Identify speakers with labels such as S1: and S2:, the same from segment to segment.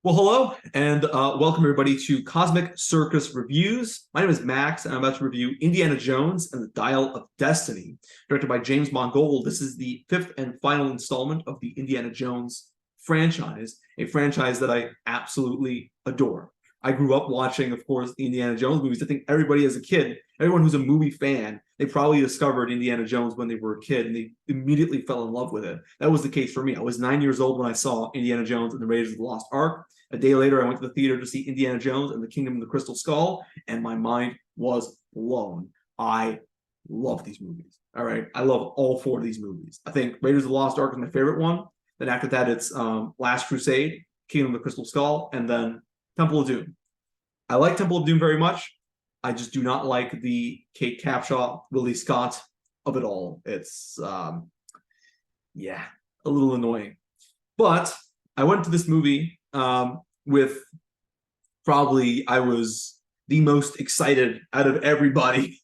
S1: Well, hello, and welcome everybody to Cosmic Circus Reviews. My name is Max, and I'm about to review Indiana Jones and the Dial of Destiny, directed by James Mangold. This is the fifth and final installment of the Indiana Jones franchise, a franchise that I absolutely adore. I grew up watching, of course, the Indiana Jones movies. I think everybody as a kid, everyone who's a movie fan, they probably discovered Indiana Jones when they were a kid, and they immediately fell in love with it. That was the case for me. I was 9 years old when I saw Indiana Jones and the Raiders of the Lost Ark. A day later, I went to the theater to see Indiana Jones and the Kingdom of the Crystal Skull, and my mind was blown. I love these movies. All right. I love all four of these movies. I think Raiders of the Lost Ark is my favorite one. Then after that, it's Last Crusade, Kingdom of the Crystal Skull, and then Temple of Doom. I like Temple of Doom very much. I just do not like the Kate Capshaw, Willie Scott of it all. It's, yeah, a little annoying. But I went to this movie with probably I was the most excited out of everybody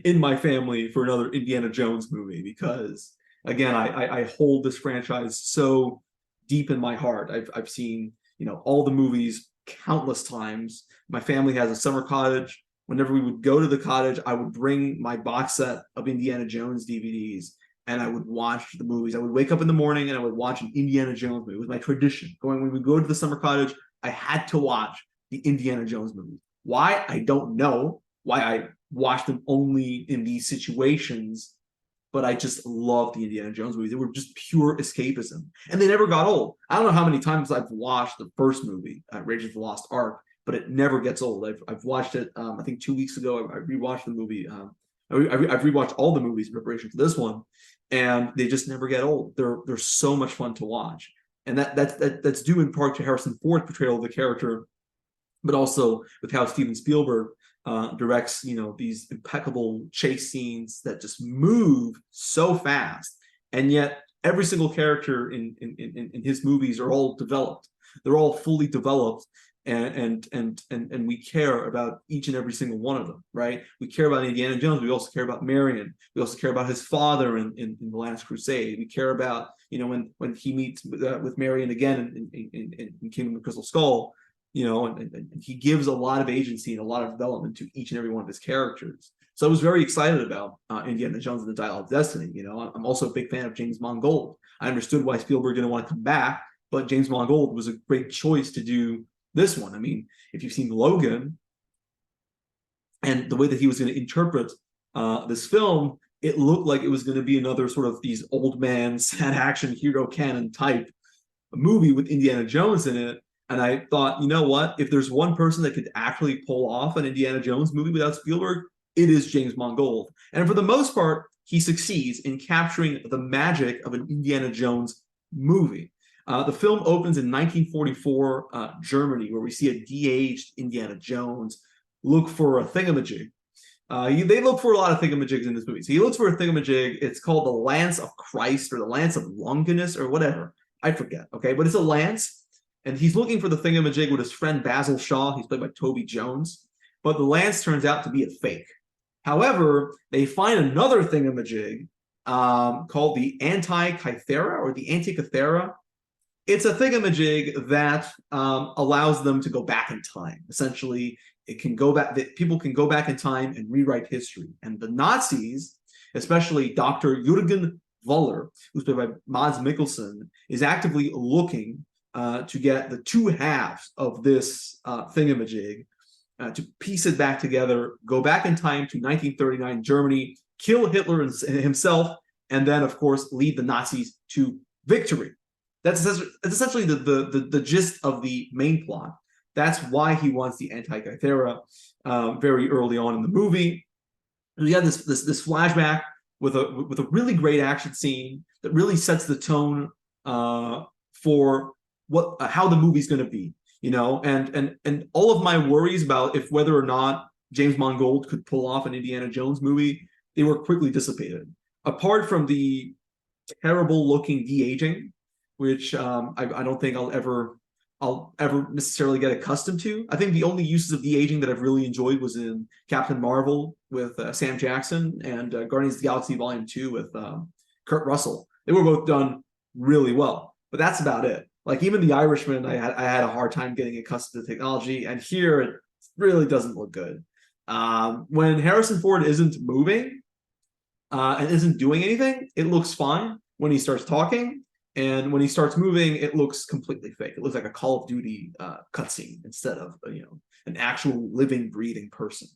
S1: in my family for another Indiana Jones movie because, again, I hold this franchise so deep in my heart. I've seen all the movies countless times. My family has a summer cottage. Whenever we would go to the cottage, I would bring my box set of Indiana Jones DVDs and I would watch the movies. I would wake up in the morning and I would watch an Indiana Jones movie. It was my tradition. When we go to the summer cottage, I had to watch the Indiana Jones movies. Why? I don't know why I watched them only in these situations, but I just loved the Indiana Jones movies. They were just pure escapism. And they never got old. I don't know how many times I've watched the first movie, Raiders of the Lost Ark, but it never gets old. I've watched it, I think 2 weeks ago. I rewatched the movie. I've rewatched all the movies in preparation for this one, and they just never get old. They're so much fun to watch, and that's due in part to Harrison Ford's portrayal of the character, but also with how Steven Spielberg directs these impeccable chase scenes that just move so fast, and yet every single character in his movies are all developed. They're all fully developed, and we care about each and every single one of them, right? We care about Indiana Jones. We also care about Marion. We also care about his father in the Last Crusade. We care about when he meets with Marion again in Kingdom of the Crystal Skull. And he gives a lot of agency and a lot of development to each and every one of his characters. So I was very excited about Indiana Jones and the Dial of Destiny. I'm also a big fan of James Mangold. I understood why Spielberg didn't want to come back, but James Mangold was a great choice to do this one. I mean, if you've seen Logan and the way that he was going to interpret this film, it looked like it was going to be another sort of these old man sad action hero canon type movie with Indiana Jones in it. And I thought, you know what? If there's one person that could actually pull off an Indiana Jones movie without Spielberg, it is James Mangold. And for the most part, he succeeds in capturing the magic of an Indiana Jones movie. The film opens in 1944 Germany, where we see a de-aged Indiana Jones look for a thingamajig. They look for a lot of thingamajigs in this movie. So he looks for a thingamajig. It's called the Lance of Christ or the Lance of Longinus or whatever. I forget, okay? But it's a lance. And he's looking for the thingamajig with his friend Basil Shaw. He's played by Toby Jones. But the lance turns out to be a fake. However, they find another thingamajig called the Antikythera or the Antikythera. It's a thingamajig that allows them to go back in time. Essentially, it can go back. People can go back in time and rewrite history. And the Nazis, especially Dr. Jürgen Voller, who's played by Mads Mikkelsen, is actively looking to get the two halves of this thingamajig, to piece it back together, go back in time to 1939 Germany, kill Hitler himself, and then, of course, lead the Nazis to victory. That's essentially the gist of the main plot. That's why he wants the Antikythera very early on in the movie. And we have this flashback with a really great action scene that really sets the tone for how the movie's going to be, and all of my worries about whether or not James Mangold could pull off an Indiana Jones movie, they were quickly dissipated. Apart from the terrible looking de-aging, which I don't think I'll ever necessarily get accustomed to. I think the only uses of de-aging that I've really enjoyed was in Captain Marvel with Sam Jackson and Guardians of the Galaxy Volume 2 with Kurt Russell. They were both done really well, but that's about it. Like even The Irishman, I had a hard time getting accustomed to the technology, and here it really doesn't look good. When Harrison Ford isn't moving and isn't doing anything, it looks fine. When he starts talking and when he starts moving, it looks completely fake. It looks like a Call of Duty cutscene instead of an actual living, breathing person.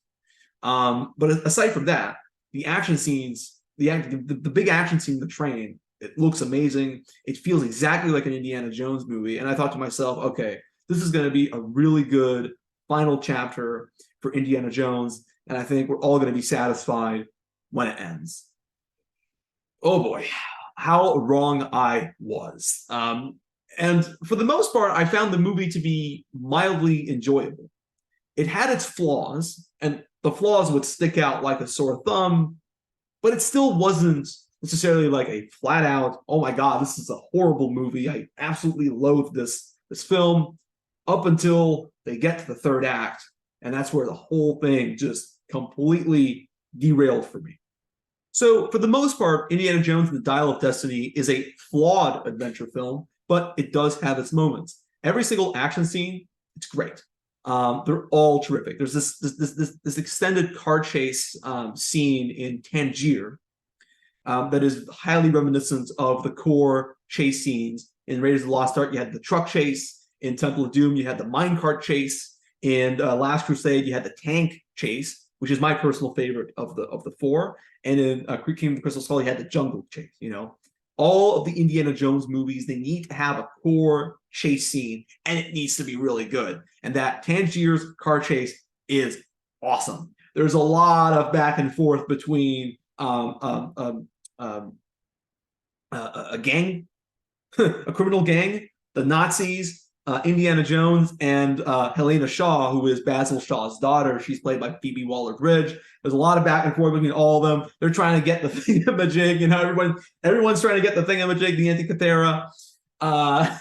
S1: But aside from that, the action scenes, the big action scene in the train, it looks amazing. It feels exactly like an Indiana Jones movie. And I thought to myself, okay, this is going to be a really good final chapter for Indiana Jones. And I think we're all going to be satisfied when it ends. Oh boy, how wrong I was. And for the most part, I found the movie to be mildly enjoyable. It had its flaws, and the flaws would stick out like a sore thumb, but it still wasn't necessarily like a flat out, oh my God, this is a horrible movie. I absolutely loathe this film, up until they get to the third act. And that's where the whole thing just completely derailed for me. So for the most part, Indiana Jones and the Dial of Destiny is a flawed adventure film, but it does have its moments. Every single action scene, it's great. They're all terrific. There's this extended car chase scene in Tangier that is highly reminiscent of the core chase scenes. In Raiders of the Lost Ark, you had the truck chase. In Temple of Doom, you had the minecart chase. In Last Crusade, you had the tank chase, which is my personal favorite of the four. And in Kingdom of the Crystal Skull, you had the jungle chase. You know, all of the Indiana Jones movies, they need to have a core chase scene, and it needs to be really good. And that Tangier's car chase is awesome. There's a lot of back and forth between a gang, a criminal gang, the Nazis, Indiana Jones, and Helena Shaw, who is Basil Shaw's daughter. She's played by Phoebe Waller-Bridge. There's a lot of back and forth between all of them. They're trying to get the thingamajig. You know, everyone's trying to get the thingamajig, the Antikythera. I'm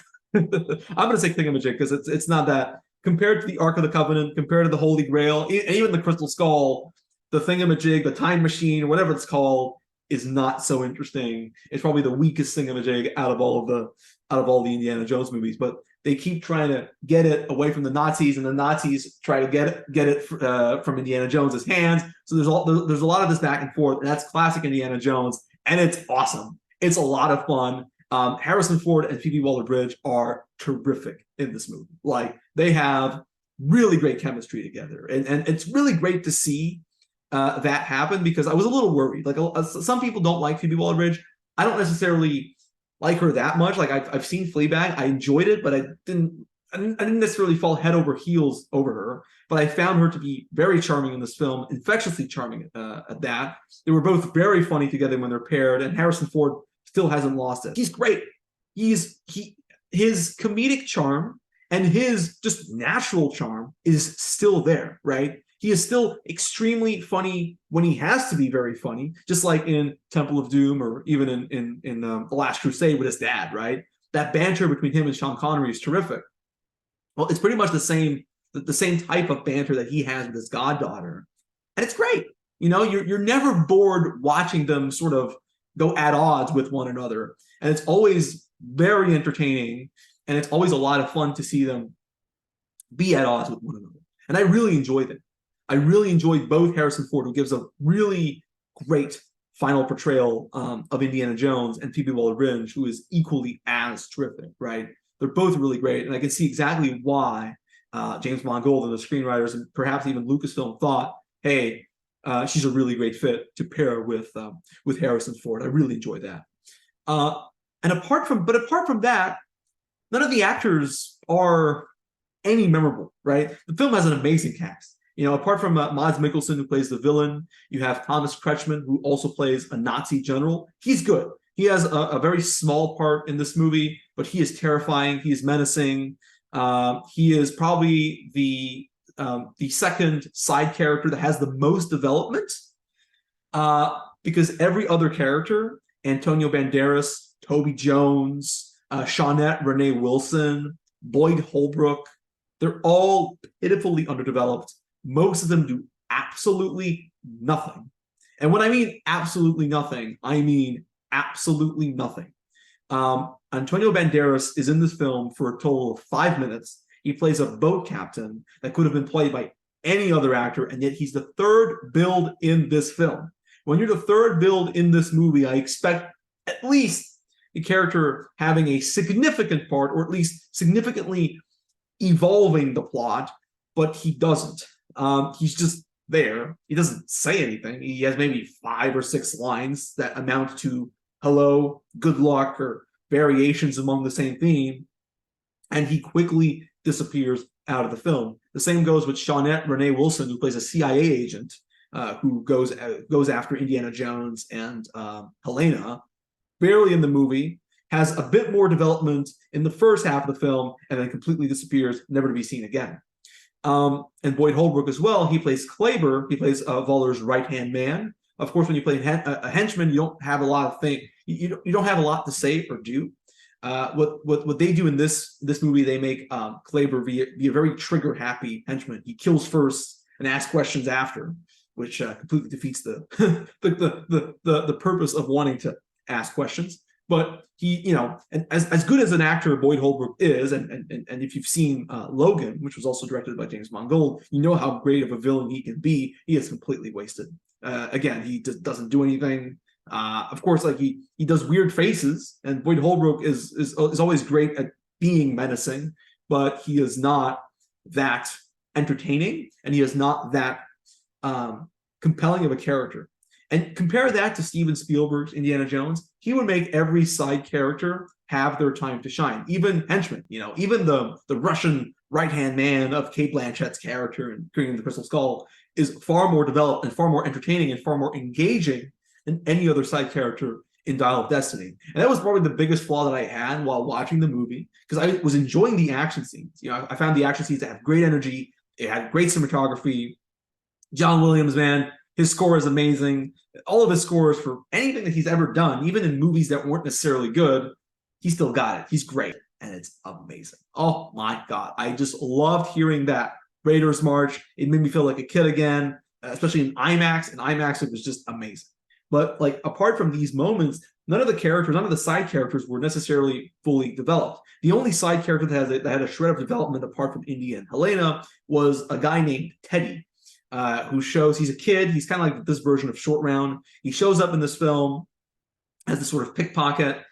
S1: going to say thingamajig because it's not that. Compared to the Ark of the Covenant, compared to the Holy Grail, and even the Crystal Skull, the thingamajig, the time machine, whatever it's called, is not so interesting. It's probably the weakest thingamajig out of all the Indiana Jones movies. But they keep trying to get it away from the Nazis, and the Nazis try to get it from Indiana Jones's hands. So there's a lot of this back and forth, and that's classic Indiana Jones, and it's awesome. It's a lot of fun. Harrison Ford and Phoebe Waller-Bridge are terrific in this movie. Like, they have really great chemistry together, and it's really great to see that happen, because I was a little worried. Like, some people don't like Phoebe Waller-Bridge. I don't necessarily like her that much. Like, I've seen Fleabag, I enjoyed it, but I didn't necessarily fall head over heels over her. But I found her to be very charming in this film, infectiously charming at that. They were both very funny together when they're paired, and Harrison Ford still hasn't lost it. He's great. His comedic charm and his just natural charm is still there, right? He is still extremely funny when he has to be very funny, just like in Temple of Doom, or even in The Last Crusade with his dad, right? That banter between him and Sean Connery is terrific. Well, it's pretty much the same type of banter that he has with his goddaughter, and it's great. You know, you're never bored watching them sort of go at odds with one another, and it's always very entertaining, and it's always a lot of fun to see them be at odds with one another. And I really enjoyed it. I really enjoyed both Harrison Ford, who gives a really great final portrayal of Indiana Jones, and Phoebe Waller-Bridge, who is equally as terrific, right? They're both really great, and I can see exactly why James Mangold and the screenwriters, and perhaps even Lucasfilm, thought, hey, she's a really great fit to pair with Harrison Ford. I really enjoyed that. And apart from that, none of the actors are any memorable, right? The film has an amazing cast. You know, apart from Mads Mikkelsen, who plays the villain, you have Thomas Kretschmann, who also plays a Nazi general. He's good. He has a very small part in this movie, but he is terrifying. He is menacing. He is probably the second side character that has the most development, because every other character, Antonio Banderas, Toby Jones, Shawnette Renee Wilson, Boyd Holbrook, they're all pitifully underdeveloped. Most of them do absolutely nothing. And when I mean absolutely nothing, I mean absolutely nothing. Antonio Banderas is in this film for a total of 5 minutes. He plays a boat captain that could have been played by any other actor, and yet he's the third build in this film. When you're the third build in this movie, I expect at least the character having a significant part, or at least significantly evolving the plot, but he doesn't. He's just there. He doesn't say anything. He has maybe 5 or 6 lines that amount to hello, good luck, or variations among the same theme, and he quickly disappears out of the film. The same goes with Shawnette Renee Wilson, who plays a CIA agent who goes after Indiana Jones and Helena, barely in the movie, has a bit more development in the first half of the film, and then completely disappears, never to be seen again. And Boyd Holbrook as well, he plays Kleber, he plays Voller's right-hand man. Of course, when you play a henchman, you don't have a lot of things, you don't have a lot to say or do. What they do in this movie, they make Kleber be a very trigger-happy henchman. He kills first and asks questions after, which completely defeats the the purpose of wanting to ask questions. But he, you know, and as good as an actor Boyd Holbrook is, and if you've seen Logan, which was also directed by James Mangold, you know how great of a villain he can be. He is completely wasted. Again, he just doesn't do anything. Of course, like he does weird faces, and Boyd Holbrook is always great at being menacing, but he is not that entertaining, and he is not that compelling of a character. And compare that to Steven Spielberg's Indiana Jones. He would make every side character have their time to shine. Even henchmen, you know, even the Russian right-hand man of Cate Blanchett's character in Kingdom of the Crystal Skull is far more developed and far more entertaining and far more engaging than any other side character in Dial of Destiny. And that was probably the biggest flaw that I had while watching the movie, because I was enjoying the action scenes. You know, I found the action scenes to have great energy. It had great cinematography. John Williams, man, his score is amazing. All of his scores for anything that he's ever done, even in movies that weren't necessarily good, he still got it. He's great, and it's amazing. Oh my God. I just loved hearing that Raiders March. It made me feel like a kid again, especially in IMAX. In IMAX, it was just amazing. But like, apart from these moments, none of the side characters were necessarily fully developed. The only side character that had a shred of development apart from Indy and Helena was a guy named Teddy, who shows he's a kid. He's kind of like this version of Short Round. He shows up in this film as this sort of pickpocket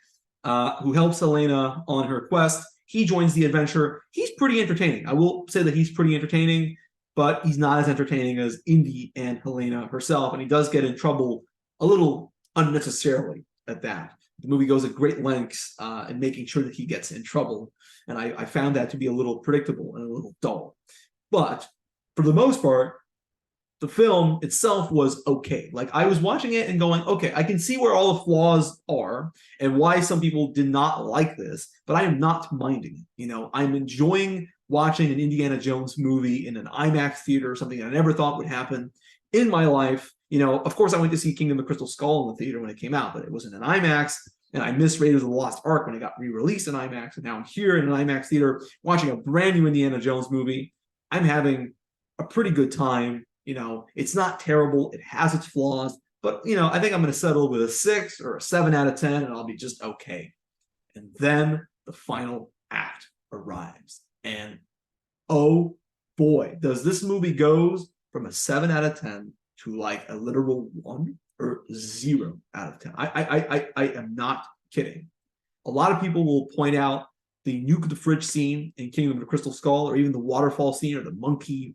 S1: who helps Helena on her quest. He joins the adventure. He's pretty entertaining. I will say that he's pretty entertaining, but he's not as entertaining as Indy and Helena herself, and he does get in trouble a little unnecessarily at that. The movie goes at great lengths in making sure that he gets in trouble, and I found that to be a little predictable and a little dull. But for the most part, the film itself was okay. Like, I was watching it and going, okay, I can see where all the flaws are and why some people did not like this, but I am not minding it. You know, I'm enjoying watching an Indiana Jones movie in an IMAX theater, something that I never thought would happen in my life. You know, of course, I went to see Kingdom of the Crystal Skull in the theater when it came out, but it wasn't an IMAX, and I missed Raiders of the Lost Ark when it got re-released in IMAX, and now I'm here in an IMAX theater watching a brand new Indiana Jones movie. I'm having a pretty good time. You know, it's not terrible. It has its flaws, but, you know, I think I'm going to settle with a 6 or a 7 out of 10, and I'll be just okay. And then the final act arrives, and oh boy, does this movie goes from a 7 out of 10 to like a literal 1 or 0 out of 10. I am not kidding. A lot of people will point out the nuke the fridge scene in Kingdom of the Crystal Skull, or even the waterfall scene, or the monkey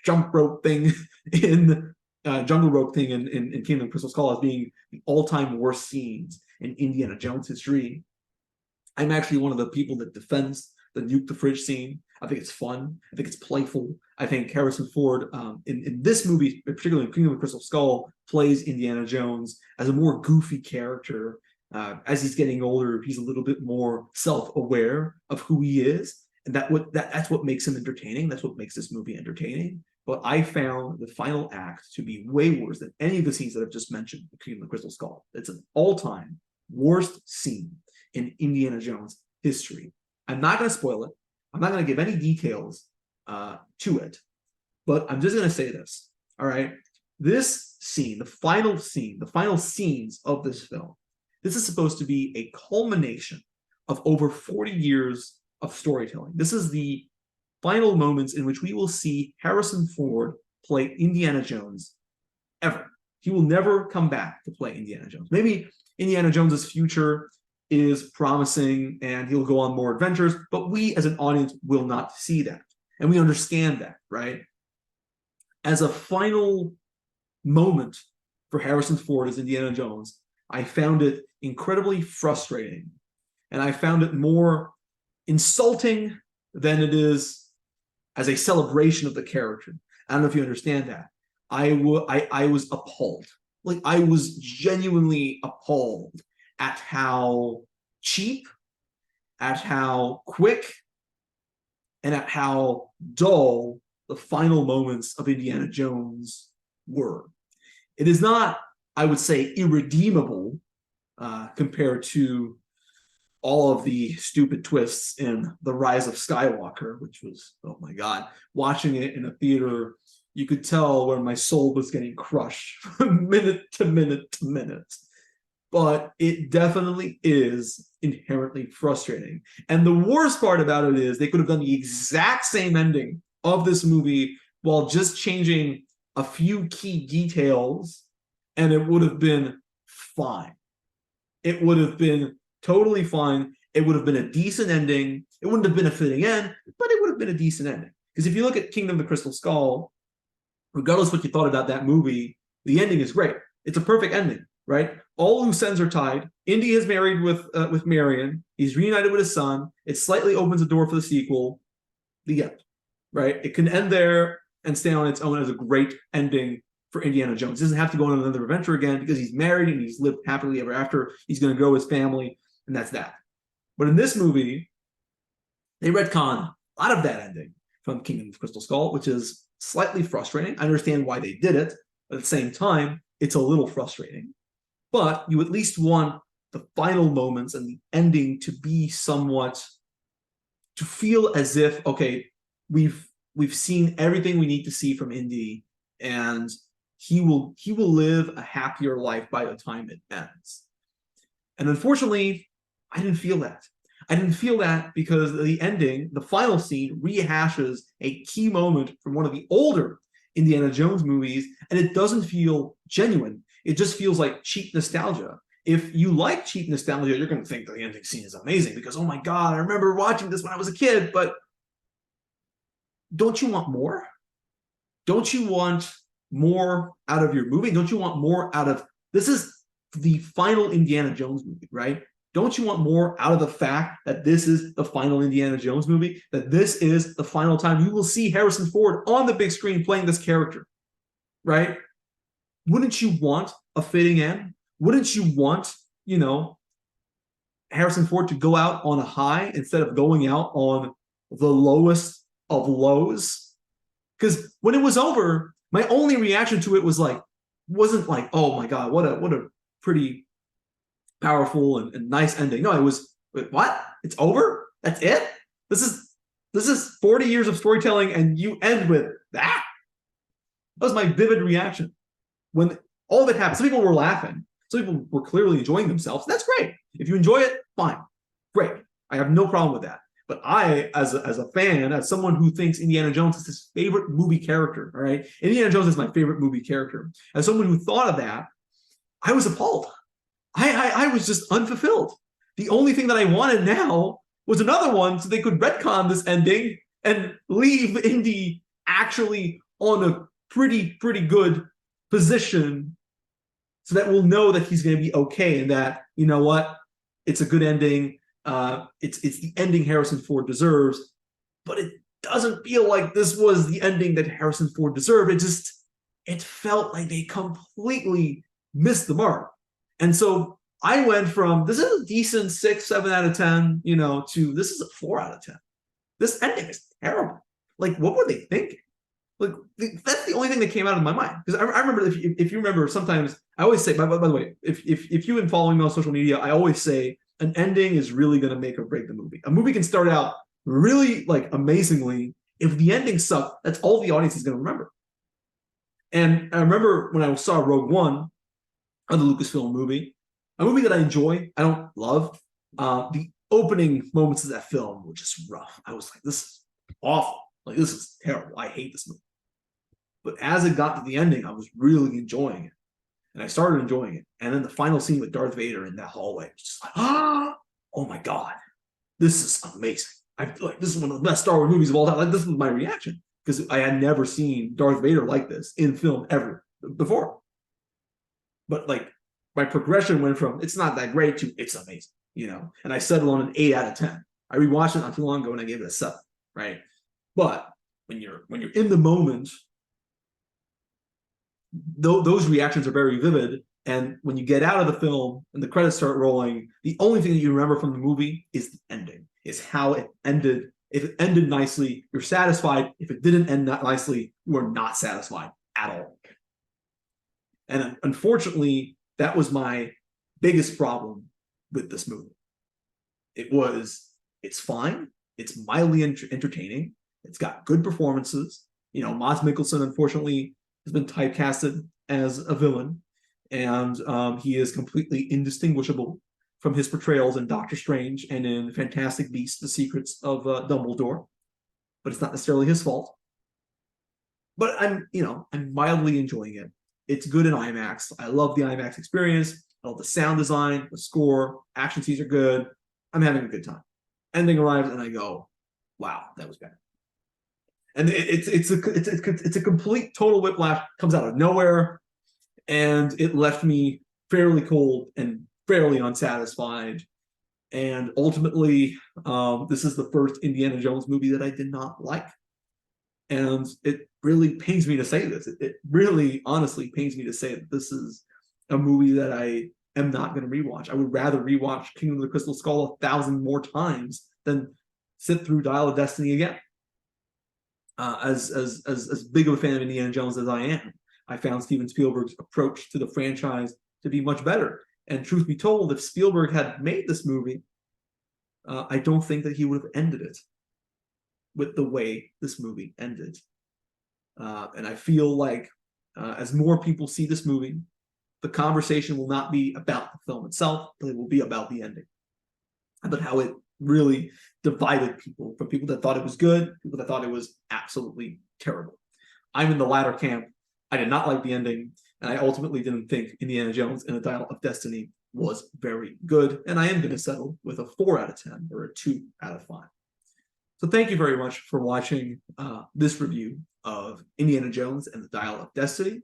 S1: jump rope thing in jungle rope thing in Kingdom of the Crystal Skull as being the all-time worst scenes in Indiana Jones history. I'm actually one of the people that defends the nuke the fridge scene. I think it's fun. I think it's playful. I think Harrison Ford, in this movie, particularly in Kingdom of the Crystal Skull, plays Indiana Jones as a more goofy character. As he's getting older, he's a little bit more self-aware of who he is, and that's what makes him entertaining. That's what makes this movie entertaining. But I found the final act to be way worse than any of the scenes that I've just mentioned in Kingdom of the Crystal Skull. It's an all-time worst scene in Indiana Jones history. I'm not going to spoil it. I'm not going to give any details to it, but I'm just going to say this. All right, this scene, the final scenes of this film, This is supposed to be a culmination of over 40 years of storytelling. This is the final moments in which we will see Harrison Ford play Indiana Jones ever. He will never come back to play Indiana Jones. Maybe Indiana Jones's future is promising and he'll go on more adventures, but we as an audience will not see that. And we understand that, right? As a final moment for Harrison Ford as Indiana Jones, I found it incredibly frustrating. And I found it more insulting than it is as a celebration of the character. I don't know if you understand that. I was appalled. Like, I was genuinely appalled at how cheap, at how quick, and at how dull the final moments of Indiana Jones were. It is not, I would say, irredeemable compared to all of the stupid twists in The Rise of Skywalker, which was, oh my God, watching it in a theater, you could tell where my soul was getting crushed minute to minute to minute. But it definitely is inherently frustrating. And the worst part about it is they could have done the exact same ending of this movie while just changing a few key details, and it would have been fine. It would have been totally fine. It would have been a decent ending. It wouldn't have been a fitting end, but it would have been a decent ending. Because if you look at Kingdom of the Crystal Skull, regardless of what you thought about that movie, the ending is great. It's a perfect ending, right? All loose ends are tied. Indy is married with Marion. He's reunited with his son. It slightly opens the door for the sequel. The end, right? It can end there and stay on its own as a great ending for Indiana Jones. He doesn't have to go on another adventure again because he's married and he's lived happily ever after. He's going to grow his family, and that's that. But in this movie, they retcon a lot of that ending from Kingdom of the Crystal Skull, which is slightly frustrating. I understand why they did it, but at the same time, it's a little frustrating. But you at least want the final moments and the ending to be somewhat, to feel as if, okay, we've seen everything we need to see from Indy, and he will live a happier life by the time it ends. And unfortunately, I didn't feel that. I didn't feel that because the ending, the final scene, rehashes a key moment from one of the older Indiana Jones movies, and it doesn't feel genuine. It just feels like cheap nostalgia. If you like cheap nostalgia, you're going to think the ending scene is amazing because, oh my God, I remember watching this when I was a kid, but don't you want more? Don't you want more out of your movie? Don't you want more out of, this is the final Indiana Jones movie, right? Don't you want more out of the fact that this is the final Indiana Jones movie, that this is the final time you will see Harrison Ford on the big screen playing this character, right? Wouldn't you want a fitting end? Wouldn't you want, Harrison Ford to go out on a high instead of going out on the lowest of lows? Because when it was over, my only reaction to it wasn't like, oh my God, what a pretty powerful and nice ending. No, it was, wait, what? It's over? That's it? This is 40 years of storytelling and you end with that? That was my vivid reaction. When all of it happened, some people were laughing. Some people were clearly enjoying themselves. That's great. If you enjoy it, fine. Great. I have no problem with that. But I, as a fan, as someone who thinks Indiana Jones is his favorite movie character, all right? Indiana Jones is my favorite movie character. As someone who thought of that, I was appalled. I was just unfulfilled. The only thing that I wanted now was another one so they could retcon this ending and leave Indy actually on a pretty good position so that we'll know that he's going to be okay and that, you know what, it's a good ending. It's the ending Harrison Ford deserves, but it doesn't feel like this was the ending that Harrison Ford deserved. It felt like they completely missed the mark. And so I went from, this is a decent 6, 7 out of 10, to this is a 4 out of 10. This ending is terrible. Like, what were they thinking? Like, that's the only thing that came out of my mind. Because I remember, if you remember, sometimes I always say, by the way, if you've been following me on social media, I always say an ending is really going to make or break the movie. A movie can start out really amazingly. If the ending sucks, that's all the audience is going to remember. And I remember when I saw Rogue One, of the Lucasfilm movie, a movie that I enjoy, I don't love. The opening moments of that film were just rough. I was like, this is awful. Like, this is terrible. I hate this movie. But as it got to the ending, I was really enjoying it. And I started enjoying it. And then the final scene with Darth Vader in that hallway was just like, oh my God, this is amazing. This is one of the best Star Wars movies of all time. Like, this was my reaction because I had never seen Darth Vader like this in film ever before. But like, my progression went from it's not that great to it's amazing, you know. And I settled on an 8 out of 10. I rewatched it not too long ago and I gave it a 7, right? But when you're in the moment, those reactions are very vivid. And when you get out of the film and the credits start rolling, the only thing that you remember from the movie is the ending, is how it ended. If it ended nicely, you're satisfied. If it didn't end that nicely, you are not satisfied at all. And unfortunately, that was my biggest problem with this movie. It's fine. It's mildly entertaining. It's got good performances. You know, Mads Mikkelsen, unfortunately, has been typecasted as a villain, and he is completely indistinguishable from his portrayals in Doctor Strange and in Fantastic Beasts: The Secrets of Dumbledore. But it's not necessarily his fault. But I'm mildly enjoying it. It's good in IMAX. I love the IMAX experience. I love the sound design, the score, action scenes are good. I'm having a good time. Ending arrives and I go, wow, that was bad. And it's a complete total whiplash. Comes out of nowhere, and it left me fairly cold and fairly unsatisfied. And ultimately, this is the first Indiana Jones movie that I did not like. And it really pains me to say this. It really, honestly pains me to say that this is a movie that I am not going to rewatch. I would rather rewatch Kingdom of the Crystal Skull 1,000 more times than sit through Dial of Destiny again. As big of a fan of Indiana Jones as I am, I found Steven Spielberg's approach to the franchise to be much better. And truth be told, if Spielberg had made this movie, I don't think that he would have ended it with the way this movie ended. And I feel like as more people see this movie, the conversation will not be about the film itself, but it will be about the ending, about how it really divided people, from people that thought it was good, people that thought it was absolutely terrible. I'm in the latter camp. I did not like the ending, and I ultimately didn't think Indiana Jones and the Dial of Destiny was very good, and I am going to settle with a 4 out of 10 or a 2 out of 5. So thank you very much for watching this review of Indiana Jones and the Dial of Destiny.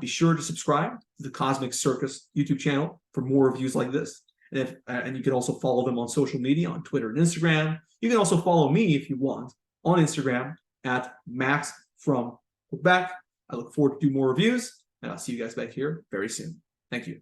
S1: Be sure to subscribe to the Cosmic Circus YouTube channel for more reviews like this. And you can also follow them on social media, on Twitter and Instagram. You can also follow me if you want on Instagram at Max from Quebec. I look forward to do more reviews, and I'll see you guys back here very soon. Thank you.